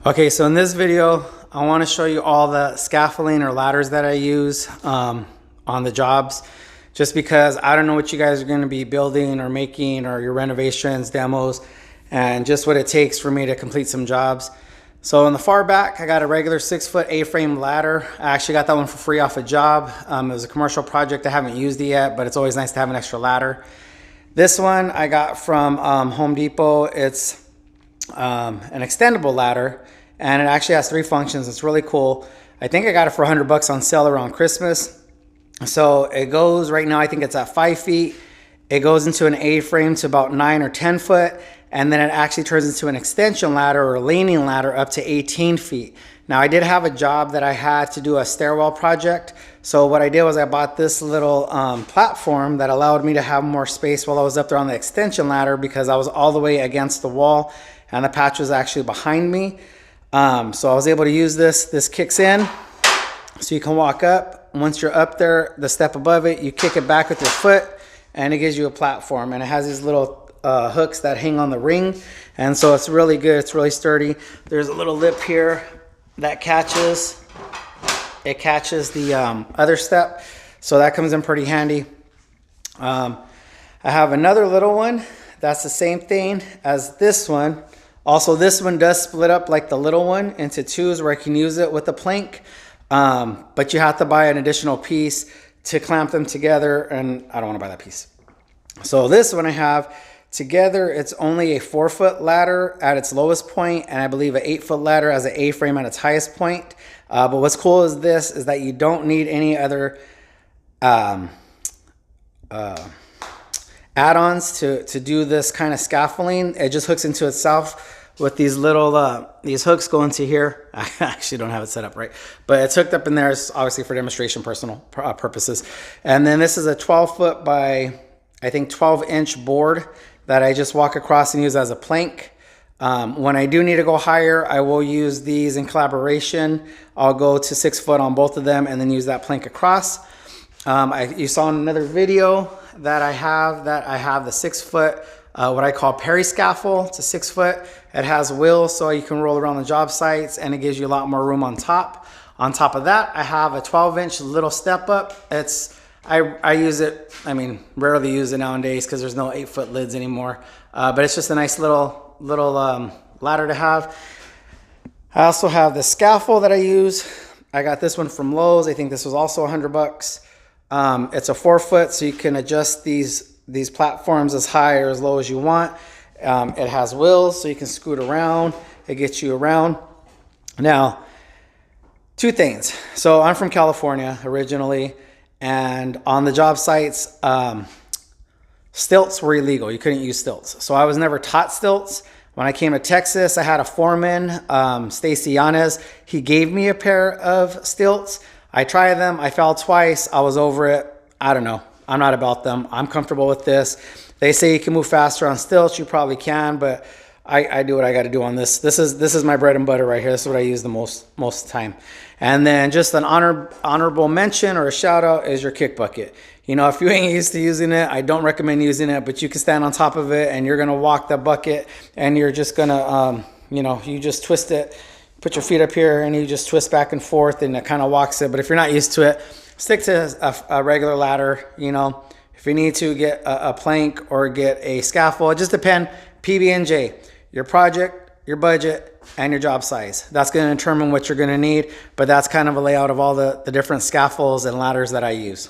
Okay, so in this video, I want to show you all the scaffolding or ladders that I use on the jobs, just because I don't know what you guys are going to be building or making or your renovations, demos, and just what it takes for me to complete some jobs. So in the far back, I got a regular 6-foot A-frame ladder. I actually got that one for free off a job. It was a commercial project. I haven't used it yet, but it's always nice to have an extra ladder. This one I got from Home Depot. It's an extendable ladder, and it actually has 3 functions. It's really cool. I think I got it for $100 on sale around Christmas. So it goes, right now I think it's at 5 feet. It goes into an A-frame to about 9 or 10 foot, and then it actually turns into an extension ladder or a leaning ladder up to 18 feet. Now I did have a job that I had to do a stairwell project. So what I did was I bought this little platform that allowed me to have more space while I was up there on the extension ladder, because I was all the way against the wall and the patch was actually behind me. So I was able to use this. This kicks in, so you can walk up. Once you're up there, the step above it, you kick it back with your foot, and it gives you a platform. And it has these little hooks that hang on the ring, and so it's really good. It's really sturdy. There's a little lip here that catches. It catches the other step, so that comes in pretty handy. I have another little one that's the same thing as this one. Also, this one does split up like the little one into 2s, where I can use it with a plank, but you have to buy an additional piece to clamp them together, and I don't want to buy that piece. So this one I have together, it's only a 4-foot ladder at its lowest point, and I believe an 8-foot ladder as an A-frame at its highest point. But what's cool is this is that you don't need any other add-ons to do this kind of scaffolding. It just hooks into itself with these little these hooks go into here. I actually don't have it set up right, but it's hooked up in there. It's obviously for demonstration personal purposes. And then this is a 12-foot by I think 12-inch board that I just walk across and use as a plank. When I do need to go higher, I will use these in collaboration. I'll go to 6 foot on both of them and then use that plank across. You saw in another video that I have the 6-foot, what I call peri scaffold. It's a 6 foot. It has wheels so you can roll around the job sites, and it gives you a lot more room on top. On top of that, I have a 12-inch little step up. I use it, I mean, rarely use it nowadays because there's no 8-foot lids anymore. But it's just a nice little ladder to have. I also have the scaffold that I use. I got this one from Lowe's. I think this was also $100. It's a 4-foot, so you can adjust these platforms as high or as low as you want. It has wheels, so you can scoot around. It gets you around. Now, 2 things. So I'm from California originally, and on the job sites, stilts were illegal. You couldn't use stilts. So I was never taught stilts. When I came to Texas, I had a foreman, Stacy Yanez. He gave me a pair of stilts. I tried them. I fell twice. I was over it. I don't know. I'm not about them. I'm comfortable with this. They say you can move faster on stilts. You probably can, but I do what I got to do on this. This is my bread and butter right here. This is what I use the most of the time. And then just an honorable mention or a shout out is your kick bucket. You know, if you ain't used to using it, I don't recommend using it, but you can stand on top of it and you're gonna walk the bucket, and you're just gonna, you just twist it. Put your feet up here and you just twist back and forth, and it kind of walks it. But if you're not used to it, stick to a regular ladder. You know, if you need to get a plank or get a scaffold, it just depends. PB&J, your project, your budget, and your job size. That's going to determine what you're going to need. But that's kind of a layout of all the different scaffolds and ladders that I use.